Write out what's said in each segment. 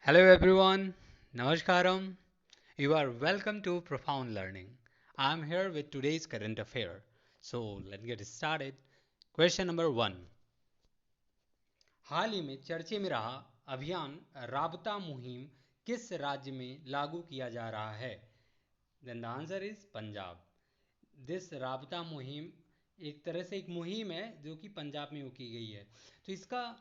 Hello everyone, Namaskaram. You are welcome to Profound Learning. I'm here with today's current affair. So let's get started. Question number 1. हाल ही में चर्चे में रहा अभियान राबता मुहिम किस राज्य में लागू किया जा रहा है? Then the answer is Punjab. This राबता मुहिम एक तरह से एक मुहिम है जो कि पंजाब में वो की गई है। तो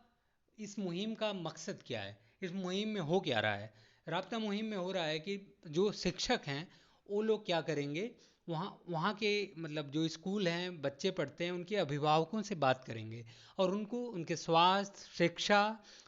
इस मुहिम का मकसद क्या है? इस मुहिम में हो क्या रहा है? राबता मुहिम में हो रहा है कि जो शिक्षक हैं वो लोग क्या करेंगे, वहाँ वहाँ के मतलब जो स्कूल हैं बच्चे पढ़ते हैं उनके अभिभावकों से बात करेंगे और उनको उनके स्वास्थ्य शिक्षा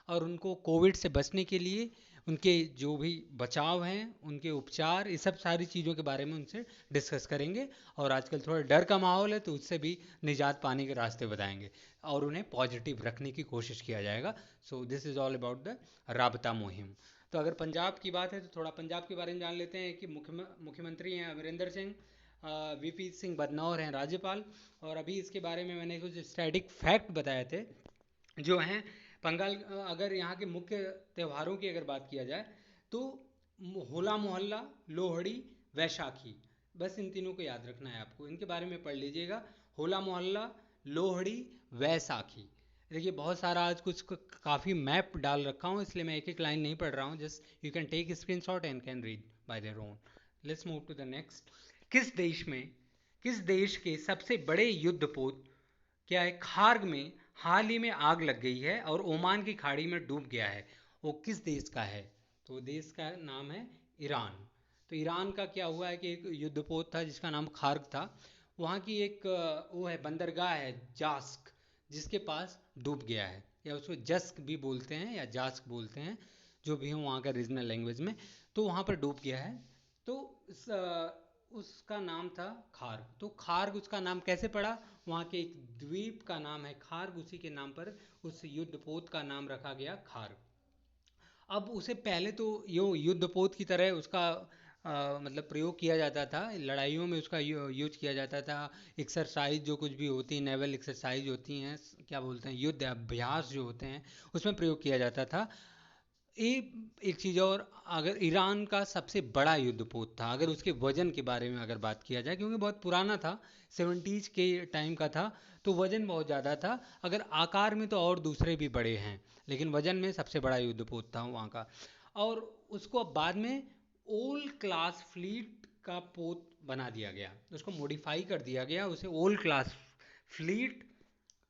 और उनको कोविड से बचने के लिए उनके जो भी बचाव हैं उनके उपचार ये सब सारी चीज़ों के बारे में उनसे डिस्कस करेंगे। और आजकल थोड़ा डर का माहौल है तो उससे भी निजात पाने के रास्ते बताएंगे और उन्हें पॉजिटिव रखने की कोशिश किया जाएगा। सो this is all about the राबता मुहिम। तो अगर पंजाब की बात है तो थोड़ा पंजाब के बारे में जान लेते हैं कि मुख्यमंत्री हैं अमरिंदर सिंह, वीपी सिंह बदनौर हैं राज्यपाल। और अभी इसके बारे में मैंने कुछ स्टैटिक फैक्ट बताए थे जो हैं बंगाल। अगर यहाँ के मुख्य त्योहारों की अगर बात किया जाए तो होला मोहल्ला, लोहड़ी, वैशाखी, बस इन तीनों को याद रखना है आपको, इनके बारे में पढ़ लीजिएगा। होला मोहल्ला, लोहड़ी, वैसाखी। देखिए बहुत सारा आज कुछ काफ़ी मैप डाल रखा हूँ इसलिए मैं एक एक लाइन नहीं पढ़ रहा हूँ, just you can take screenshot and can read by their own. Let's move to the next. किस देश में किस देश के सबसे बड़े युद्धपोत क्या है खार्ग में हाल ही में आग लग गई है और ओमान की खाड़ी में डूब गया है? वो किस देश का है? तो देश का नाम है ईरान। तो ईरान का क्या हुआ है कि एक युद्धपोत था जिसका नाम खार्ग था, वहाँ की एक वो है बंदरगाह है जास्क, जिसके पास डूब गया है, या उसको जस्क भी बोलते हैं या जास्क बोलते हैं, जो भी हो वहाँ का रीजनल लैंग्वेज में। तो वहाँ पर डूब गया है। तो उसका नाम था खार्ग। तो खार्ग उसका नाम कैसे पड़ा? वहाँ के एक द्वीप का नाम है खार्ग, उसी के नाम पर उस युद्धपोत का नाम रखा गया खार्ग। अब उसे पहले तो यो युद्धपोत की तरह उसका मतलब प्रयोग किया जाता था, लड़ाइयों में उसका यूज किया जाता था। एक्सरसाइज जो कुछ भी होती है, नेवल एक्सरसाइज होती हैं, क्या बोलते हैं, युद्ध अभ्यास जो होते हैं, उसमें प्रयोग किया जाता था। ये एक चीज़ और, अगर ईरान का सबसे बड़ा युद्धपोत था, अगर उसके वजन के बारे में अगर बात किया जाए, क्योंकि बहुत पुराना था, 70s के टाइम का था, तो वजन बहुत ज़्यादा था। अगर आकार में तो और दूसरे भी बड़े हैं, लेकिन वजन में सबसे बड़ा युद्धपोत था वहाँ का। और उसको अब बाद में ओल्ड क्लास फ्लीट का पोत बना दिया गया, उसको मॉडिफाई कर दिया गया, उसे ओल्ड क्लास फ्लीट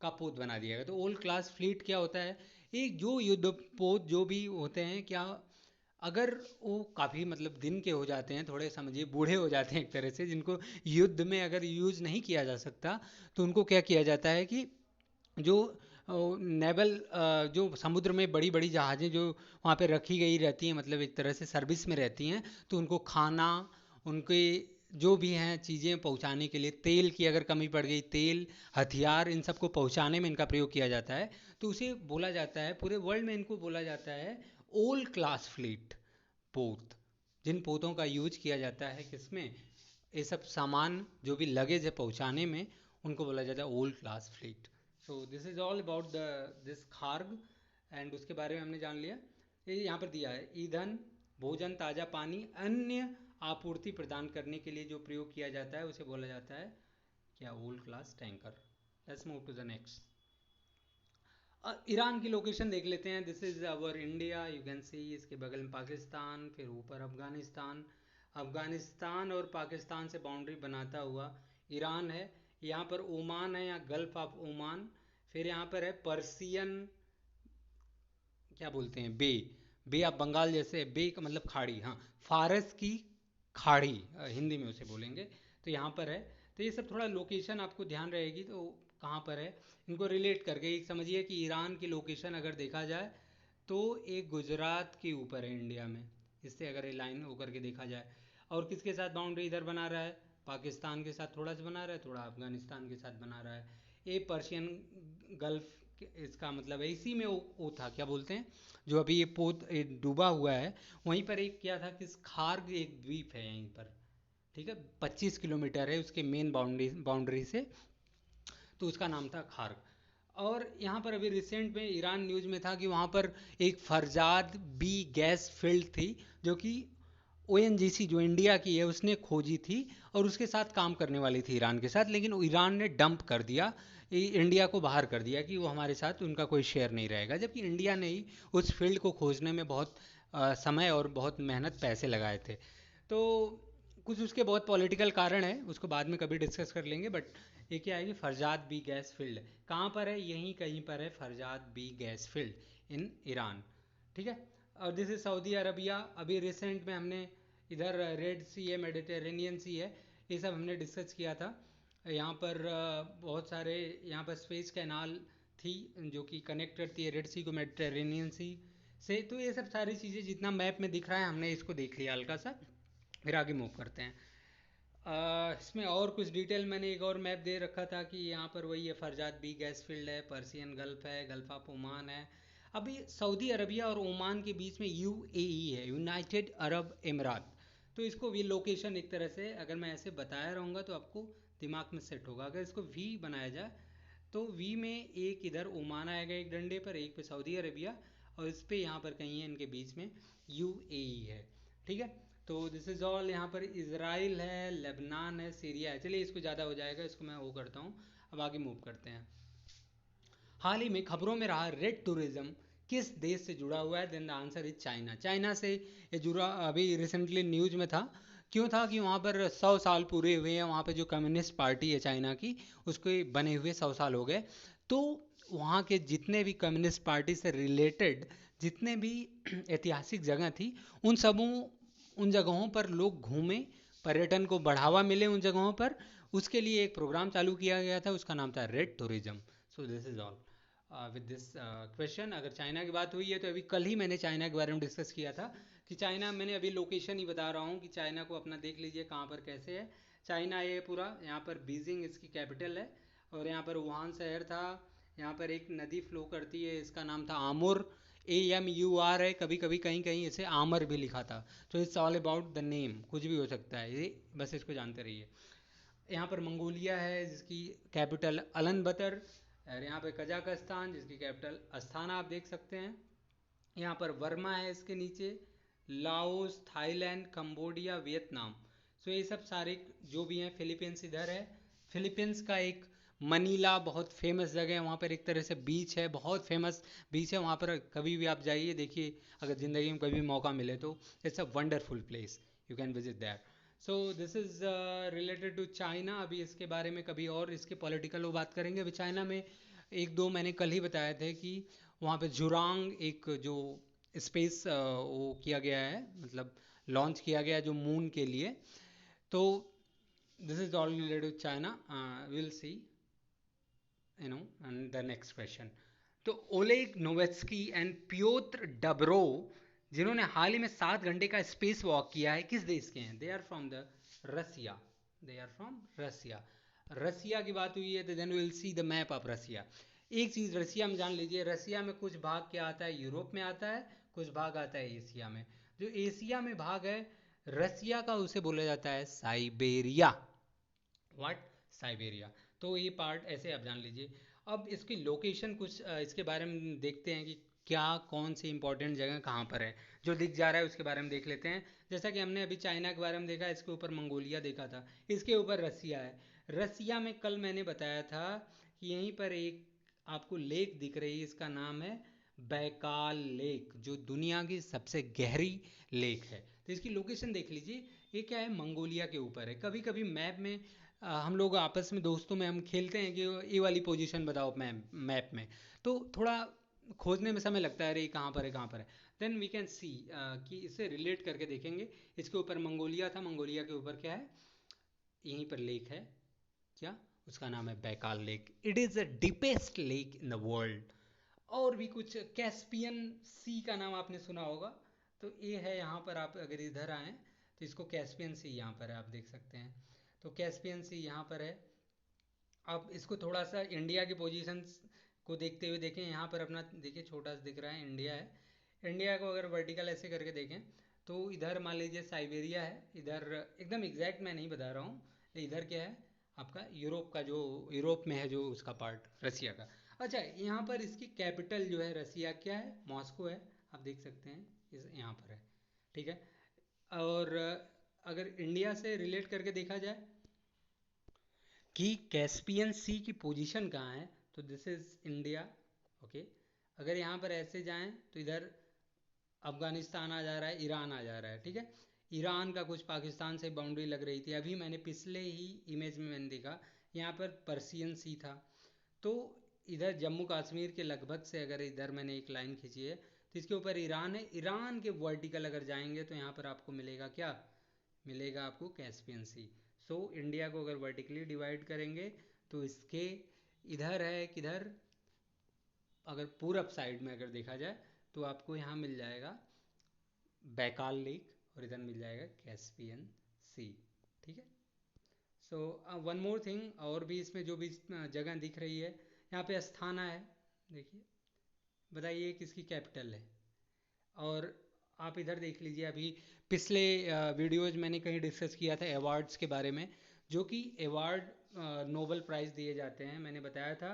का पोत बना दिया गया। तो ओल्ड क्लास फ्लीट क्या होता है? एक जो युद्धपोत जो भी होते हैं, क्या अगर वो काफ़ी मतलब दिन के हो जाते हैं, थोड़े समझिए बूढ़े हो जाते हैं एक तरह से, जिनको युद्ध में अगर यूज़ नहीं किया जा सकता, तो उनको क्या किया जाता है कि जो नेवल जो समुद्र में बड़ी बड़ी जहाज़ें जो वहाँ पे रखी गई रहती हैं, मतलब एक तरह से सर्विस में रहती हैं, तो उनको खाना, उनके जो भी हैं चीज़ें पहुँचाने के लिए, तेल की अगर कमी पड़ गई, तेल, हथियार, इन सब को पहुँचाने में इनका प्रयोग किया जाता है। तो उसे बोला जाता है, पूरे वर्ल्ड में इनको बोला जाता है ओल्ड क्लास फ्लीट पोत। जिन पोतों का यूज किया जाता है किसमें, ये सब सामान जो भी लगेज है पहुंचाने में, उनको बोला जाता है old class fleet. So this is all about the this Kharg. And उसके बारे में हमने जान लिया। ये यहाँ पर दिया है, ईंधन, भोजन, ताज़ा पानी, अन्य आपूर्ति प्रदान करने के लिए जो प्रयोग किया जाता है उसे बोला जाता है क्या, old class tanker. Let's move to the next. Iran की लोकेशन देख लेते हैं। This is our India, you can see, इसके बगल में पाकिस्तान, फिर ऊपर अफगानिस्तान। अफगानिस्तान और पाकिस्तान से बाउंड्री बनाता हुआ ईरान है। यहाँ पर ओमान है या गल्फ ऑफ ओमान। फिर यहाँ पर है पर्सियन, क्या बोलते हैं, बे, बे ऑफ बंगाल, जैसे बे का मतलब खाड़ी, हाँ, फारस की खाड़ी हिंदी में उसे बोलेंगे। तो यहाँ पर है। तो ये सब थोड़ा लोकेशन आपको ध्यान रहेगी तो कहाँ पर है, इनको रिलेट करके एक समझिए कि ईरान की लोकेशन अगर देखा जाए तो एक गुजरात के ऊपर है इंडिया में, इससे अगर ये लाइन होकर के देखा जाए। और किसके साथ बाउंड्री इधर बना रहा है, पाकिस्तान के साथ थोड़ा सा बना रहा है, थोड़ा अफगानिस्तान के साथ बना रहा है। ये पर्शियन गल्फ इसका मतलब है, इसी में वो था, क्या बोलते हैं, जो अभी ये पोत ये डूबा हुआ है, वहीं पर एक क्या था कि खार्ग एक द्वीप है यहीं पर, ठीक है, 25 किलोमीटर है उसके मेन बाउंड्री बाउंड्री से, तो उसका नाम था खार्ग। और यहाँ पर अभी रिसेंट में ईरान न्यूज़ में था कि वहाँ पर एक फरजाद बी गैस फील्ड थी, जो कि ओएनजीसी जो इंडिया की है उसने खोजी थी और उसके साथ काम करने वाली थी ईरान के साथ, लेकिन ईरान ने डंप कर दिया, इंडिया को बाहर कर दिया कि वो हमारे साथ उनका कोई शेयर नहीं रहेगा, जबकि इंडिया ने ही उस फील्ड को खोजने में बहुत समय और बहुत मेहनत पैसे लगाए थे। तो कुछ उसके बहुत पॉलिटिकल कारण है, उसको बाद में कभी डिस्कस कर लेंगे। बट ये क्या है कि फरजाद बी गैस फील्ड कहाँ पर है, यहीं कहीं पर है Farzad B gas field in Iran. ठीक है। और दिस इज सऊदी अरबिया। अभी रिसेंट में हमने इधर रेड सी है, मेडिटेरेनियन सी है, ये सब हमने डिस्कस किया था। यहाँ पर बहुत सारे यहाँ पर स्पेस कैनाल थी जो कि कनेक्ट करती है रेड सी को मेडिटेरेनियन सी से। तो ये सब सारी चीज़ें जितना मैप में दिख रहा है हमने इसको देख लिया हल्का सा, फिर आगे मूव करते हैं। इसमें और कुछ डिटेल मैंने एक और मैप दे रखा था कि यहाँ पर वही है, फरजाद बी गैस फील्ड है, पर्सियन गल्फ है, गल्फ ऑफ ओमान है। अभी सऊदी अरबिया और ओमान के बीच में यूएई है, यूनाइटेड अरब अमीरात। तो इसको वी लोकेशन एक तरह से अगर मैं ऐसे बताया रहूँगा तो आपको दिमाग में सेट होगा। अगर इसको वी बनाया जाए तो वी में एक इधर ओमान आएगा एक डंडे पर, एक पे सऊदी अरबिया, और इस पे यहाँ पर कहीं है इनके बीच में यूएई है। ठीक है। तो दिस इज़ ऑल। यहाँ पर इसराइल है, लेबनान है, सीरिया है। चलिए इसको ज़्यादा हो जाएगा, इसको मैं वो करता हूँ। अब आगे मूव करते हैं। हाल ही में खबरों में रहा रेड टूरिज्म किस देश से जुड़ा हुआ है? Then the answer is China. China से ये जुड़ा अभी रिसेंटली न्यूज में था। क्यों था कि वहाँ पर 100 साल पूरे हुए हैं, वहाँ पे जो कम्युनिस्ट पार्टी है चाइना की उसके बने हुए 100 साल हो गए। तो वहाँ के जितने भी कम्युनिस्ट पार्टी से रिलेटेड जितने भी ऐतिहासिक जगह थी, उन सबों उन जगहों पर लोग घूमें, पर्यटन को बढ़ावा मिले उन जगहों पर, उसके लिए एक प्रोग्राम चालू किया गया था, उसका नाम था red tourism. So this is all with this question. अगर चाइना की बात हुई है तो अभी कल ही मैंने चाइना के बारे में डिस्कस किया था कि चाइना, मैंने अभी लोकेशन ही बता रहा हूँ कि चाइना को अपना देख लीजिए कहाँ पर कैसे है। चाइना ये पूरा, यहाँ पर बीजिंग इसकी कैपिटल है, और यहाँ पर वुहान शहर था। यहाँ पर एक नदी फ्लो करती है, इसका नाम था आमुर, AMUR है, कभी कभी कहीं कहीं इसे आमर भी लिखा था। तो it's all about the name, कुछ भी हो सकता है ये, बस इसको जानते रहिए। यहाँ पर मंगोलिया है जिसकी कैपिटल अलन बतर, और यहाँ पे कजाकिस्तान जिसकी कैपिटल अस्थाना आप देख सकते हैं। यहाँ पर वर्मा है इसके नीचे, लाओस, थाईलैंड, कंबोडिया, वियतनाम। सो ये सब सारे जो भी हैं, फिलीपींस इधर है। फिलीपींस का एक मनीला बहुत फेमस जगह है, वहाँ पर एक तरह से बीच है, बहुत फेमस बीच है वहाँ पर, कभी भी आप जाइए देखिए, अगर ज़िंदगी में कभी मौका मिले तो it's a wonderful place, you can visit that. So this is related to China. अभी इसके बारे में कभी और इसके पॉलिटिकल वो बात करेंगे। अभी चाइना में एक दो मैंने कल ही बताए थे कि वहाँ पे जुरांग एक जो स्पेस वो किया गया है, मतलब लॉन्च किया गया है जो मून के लिए। तो this is all related to China. Will see and the next question. तो Oleg Novitsky and Pyotr Dubrov, जिन्होंने हाल ही में 7 घंटे का स्पेस वॉक किया है, किस देश के हैं? They are from the Russia. They are from Russia. Russia की बात हुई है तो then will see the map of Russia. एक चीज़ रसिया में जान लीजिए, रसिया में कुछ भाग क्या आता है, यूरोप में आता है, कुछ भाग आता है एशिया में। जो एशिया में भाग है रसिया का, उसे बोला जाता है साइबेरिया। व्हाट? साइबेरिया। तो ये पार्ट ऐसे आप जान लीजिए। अब इसकी लोकेशन कुछ इसके बारे में देखते हैं कि क्या कौन सी इंपॉर्टेंट जगह कहाँ पर है। जो दिख जा रहा है उसके बारे में देख लेते हैं। जैसा कि हमने अभी चाइना के बारे में देखा, इसके ऊपर मंगोलिया देखा था, इसके ऊपर रसिया है। रसिया में कल मैंने बताया था कि यहीं पर एक आपको लेक दिख रही है, इसका नाम है बैकाल लेक, जो दुनिया की सबसे गहरी लेक है। तो इसकी लोकेशन देख लीजिए, ये क्या है, मंगोलिया के ऊपर है। कभी कभी मैप में हम लोग आपस में दोस्तों में हम खेलते हैं कि ये वाली पोजीशन बताओ मैप में, तो थोड़ा खोजने में समय लगता है, अरे कहाँ पर है कहाँ पर है। देन वी कैन सी कि इससे रिलेट करके देखेंगे। इसके ऊपर मंगोलिया था, मंगोलिया के ऊपर क्या है, यहीं पर लेक है, क्या, उसका नाम है Baikal lake. It is the deepest lake in the world. और भी कुछ, कैस्पियन सी का नाम आपने सुना होगा, तो ये है यहाँ पर। आप अगर इधर आएँ तो इसको कैस्पियन सी यहाँ पर है, आप देख सकते हैं। तो कैस्पियन सी यहाँ पर है। अब इसको थोड़ा सा इंडिया की पोजीशन को देखते हुए देखें, यहाँ पर अपना देखिए छोटा सा दिख रहा है, इंडिया है। इंडिया को अगर वर्टिकल ऐसे करके देखें तो इधर मान लीजिए साइबेरिया है, इधर एकदम एग्जैक्ट मैं नहीं बता रहा हूँ, इधर क्या है आपका यूरोप का, जो यूरोप में है जो उसका पार्ट रसिया का। अच्छा, यहाँ पर इसकी कैपिटल जो है रसिया क्या है, मॉस्को है, आप देख सकते हैं इस यहाँ पर है, ठीक है। और अगर इंडिया से रिलेट करके देखा जाए कि कैस्पियन सी की पोजीशन कहाँ है, तो दिस इज इंडिया, ओके। अगर यहाँ पर ऐसे जाएं तो इधर अफगानिस्तान आ जा रहा है, ईरान आ जा रहा है, ठीक है। ईरान का कुछ पाकिस्तान से बाउंड्री लग रही थी, अभी मैंने पिछले ही इमेज में मैंने देखा यहाँ पर पर्सियन सी था। तो इधर जम्मू कश्मीर के लगभग से अगर इधर मैंने एक लाइन खींची है तो इसके ऊपर ईरान है, ईरान के वर्टिकल अगर जाएंगे तो यहाँ पर आपको मिलेगा क्या, मिलेगा आपको कैस्पियन सी। सो इंडिया को अगर वर्टिकली डिवाइड करेंगे तो इसके इधर है किधर, अगर पूरब साइड में अगर देखा जाए तो आपको यहाँ मिल जाएगा बैकाल लेक और इधर मिल जाएगा कैस्पियन सी, ठीक है। सो वन मोर थिंग, और भी इसमें जो भी जगह दिख रही है, यहाँ पे अस्थाना है, देखिए, बताइए किसकी कैपिटल है। और आप इधर देख लीजिए, अभी पिछले वीडियोज मैंने कहीं डिस्कस किया था अवार्ड्स के बारे में, जो कि अवार्ड नोबेल प्राइज़ दिए जाते हैं, मैंने बताया था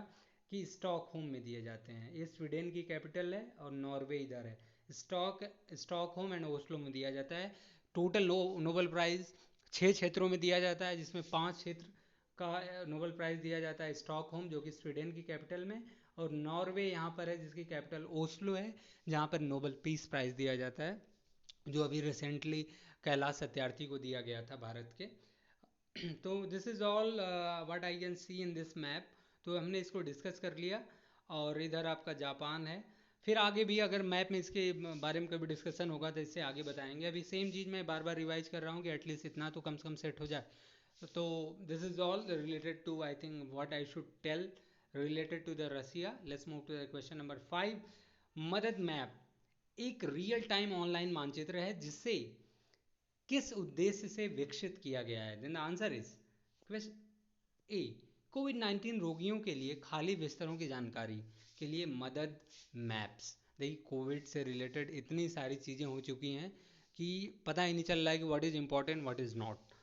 कि स्टॉकहोम में दिए जाते हैं, ये स्वीडन की कैपिटल है और नॉर्वे इधर है। स्टॉकहोम एंड ओस्लो में दिया जाता है। टोटल नोबेल प्राइज़ 6 क्षेत्रों में दिया जाता है, जिसमें 5 क्षेत्र का नोबेल प्राइज़ दिया जाता है स्टॉकहोम जो कि स्वीडन की कैपिटल में, और नॉर्वे यहाँ पर है जिसकी कैपिटल ओस्लो है, जहाँ पर नोबेल पीस प्राइज़ दिया जाता है, जो अभी रिसेंटली कैलाश सत्यार्थी को दिया गया था भारत के। तो this is all what I can see in this map. तो हमने इसको डिस्कस कर लिया, और इधर आपका जापान है। फिर आगे भी अगर मैप में इसके बारे में कभी डिस्कशन होगा तो इससे आगे बताएंगे। अभी सेम चीज़ मैं बार बार रिवाइज कर रहा हूँ कि एटलीस्ट इतना तो कम से कम सेट हो जाए। तो this is all related to I think what I should tell related to the Russia. Let's move to the question number 5। मदद मैप एक रियल टाइम ऑनलाइन मानचित्र है जिसे किस उद्देश्य से विकसित किया गया है। Then the answer is question A, कोविड-19 रोगियों के लिए खाली बिस्तरों की जानकारी के लिए मदद मैप्स। देखिए, कोविड से रिलेटेड इतनी सारी चीज़ें हो चुकी हैं कि पता ही नहीं चल रहा है कि what is important what is not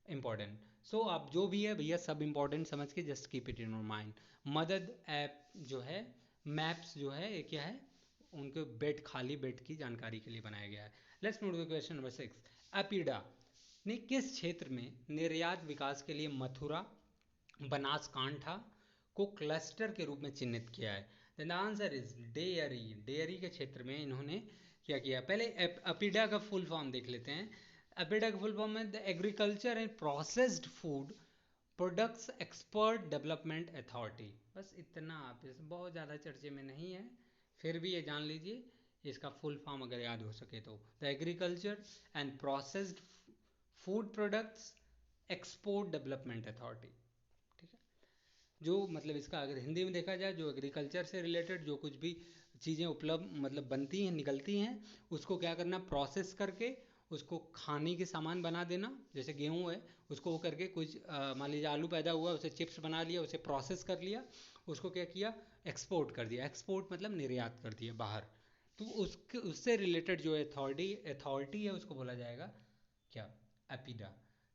important. So आप जो भी है भैया सब इम्पॉर्टेंट समझ के just keep it in your mind. मदद ऐप जो है, मैप्स जो है, ये क्या है, उनके बेड, खाली बेड की जानकारी के लिए बनाया गया है। Let's move to question number 6। APEDA ने किस क्षेत्र में निर्यात विकास के लिए मथुरा बनासकांठा को क्लस्टर के रूप में चिन्हित किया है। The answer is dairy. Dairy के क्षेत्र में इन्होंने क्या किया, पहले एपिडा का फुल फॉर्म देख लेते हैं। एपिडा का फुल फॉर्म है the agriculture and processed food products expert development authority. बस इतना, आप इस बहुत ज़्यादा चर्चे में नहीं है, फिर भी ये जान लीजिए इसका फुल फॉर्म अगर याद हो सके तो, the agriculture and processed food products export development authority, ठीक है। जो मतलब इसका अगर हिंदी में देखा जाए, जो एग्रीकल्चर से रिलेटेड जो कुछ भी चीज़ें उपलब्ध मतलब बनती हैं निकलती हैं, उसको क्या करना, प्रोसेस करके उसको खाने के सामान बना देना। जैसे गेहूं है, उसको वो करके कुछ मान लीजिए आलू पैदा हुआ, उसे चिप्स बना लिया, उसे प्रोसेस कर लिया, उसको क्या किया, एक्सपोर्ट कर दिया। एक्सपोर्ट मतलब निर्यात कर दिया बाहर। तो उसके उससे रिलेटेड जो अथॉरिटी है उसको बोला जाएगा क्या, APEDA.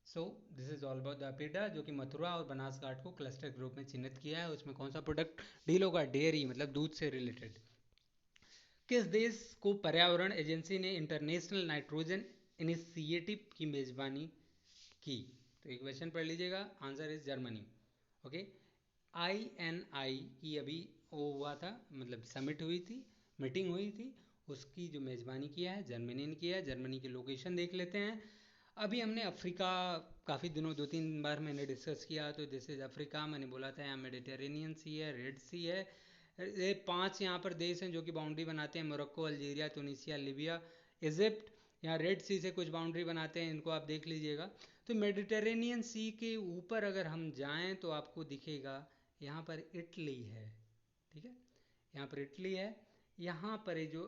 So this is all about the APEDA, जो कि मथुरा और बनासघाट को क्लस्टर ग्रुप में चिन्हित किया है। उसमें कौन सा प्रोडक्ट डील होगा, डेयरी मतलब दूध से रिलेटेड। किस देश को पर्यावरण एजेंसी ने इंटरनेशनल नाइट्रोजन इनिशिएटिव की मेजबानी की। तो एक क्वेश्चन पढ़ लीजिएगा, answer is Germany, okay. INI की अभी वो हुआ था, मतलब समिट हुई थी, मीटिंग हुई थी, उसकी जो मेज़बानी किया है जर्मनी ने किया है। जर्मनी की लोकेशन देख लेते हैं। अभी हमने अफ्रीका काफ़ी दिनों 2-3 बार मैंने डिस्कस किया, तो दिस इज़ अफ्रीका। मैंने बोला था यहाँ मेडिटेरेनियन सी है, रेड सी है। ये 5 यहाँ पर देश हैं जो कि बाउंड्री बनाते हैं, Morocco, Algeria, Tunisia, Libya, Egypt. यहाँ रेड सी से कुछ बाउंड्री बनाते हैं, इनको आप देख लीजिएगा। तो मेडिटेरेनियन सी के ऊपर अगर हम जाएं तो आपको दिखेगा यहाँ पर इटली है, ठीक है, यहाँ पर इटली है। यहाँ पर ये जो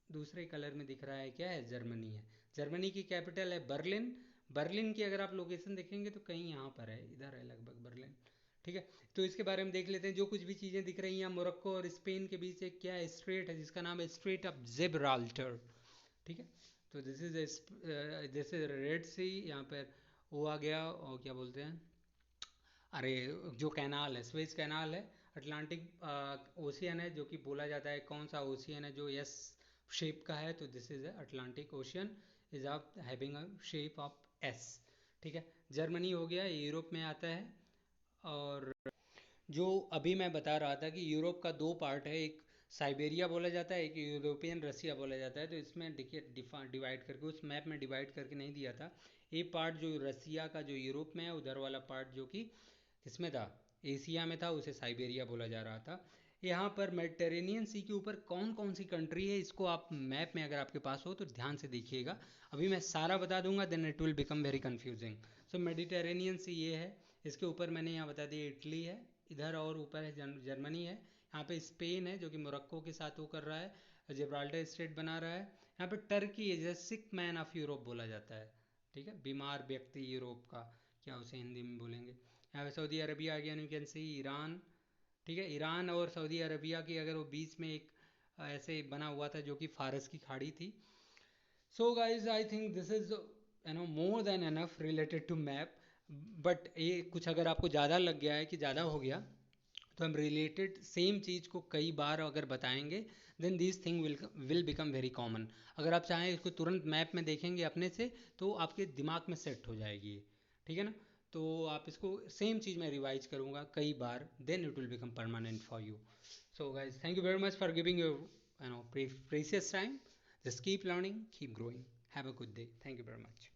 दूसरे कलर में दिख रहा है क्या है, जर्मनी है। जर्मनी की कैपिटल है बर्लिन। बर्लिन की अगर आप लोकेशन देखेंगे तो कहीं यहाँ पर है, इधर है लगभग बर्लिन, ठीक है। तो इसके बारे में देख लेते हैं। जो कुछ भी चीज़ें दिख रही हैं, मोरक्को और स्पेन के बीच एक क्या है, स्ट्रेट है जिसका नाम है स्ट्रेट ऑफ जिब्राल्टर, ठीक है। तो दिस इज जैसे रेड सी, यहाँ पर वो आ गया, और क्या बोलते हैं, अरे जो कैनाल है, स्वेज कैनाल है, अटलांटिक ओशियन है, जो कि बोला जाता है कौन सा ओशियन है जो एस शेप का है, तो this is Atlantic ocean is of having a shape of S. ठीक है, जर्मनी हो गया, यूरोप में आता है। और जो अभी मैं बता रहा था कि यूरोप का दो पार्ट है, एक साइबेरिया बोला जाता है, एक यूरोपियन रसिया बोला जाता है। तो इसमें देखिए डिवाइड करके, उस मैप में डिवाइड करके नहीं दिया था। एक पार्ट जो रसिया का जो यूरोप में है, उधर वाला पार्ट जो कि किसमें था, एशिया में था, उसे साइबेरिया बोला जा रहा था। यहाँ पर मेडिटेरेनियन सी के ऊपर कौन कौन सी कंट्री है, इसको आप मैप में अगर आपके पास हो तो ध्यान से देखिएगा। अभी मैं सारा बता दूंगा, then it will become very confusing. So Mediterranean sea ये है, इसके ऊपर मैंने यहाँ बता दिया इटली है इधर, और ऊपर है जर्मनी है, यहाँ पे स्पेन है जो कि मोरक्को के साथ वो कर रहा है, जिब्राल्टर स्टेट बना रहा है। यहाँ पे टर्की है, जैसे सिक मैन ऑफ यूरोप बोला जाता है। ठीक है, बीमार व्यक्ति यूरोप का, क्या उसे हिंदी में बोलेंगे। यहाँ पे सऊदी अरबिया आ गया, यू कैन सी ईरान। ठीक है, ईरान और सऊदी अरबिया की अगर वो बीच में एक ऐसे बना हुआ था जो कि फारस की खाड़ी थी। So guys I think this is more than enough related to map. But ये कुछ अगर आपको ज़्यादा लग गया है कि ज़्यादा हो गया, तो हम रिलेटेड सेम चीज़ को कई बार अगर बताएंगे, then this thing will become very common. अगर आप चाहें इसको तुरंत मैप में देखेंगे अपने से, तो आपके दिमाग में सेट हो जाएगी। ठीक है ना, तो आप इसको सेम चीज़ में रिवाइज करूँगा कई बार, then it will become permanent for you. So guys, thank you very much for giving your precious time. Just keep learning, keep growing. Have a good day. Thank you very much.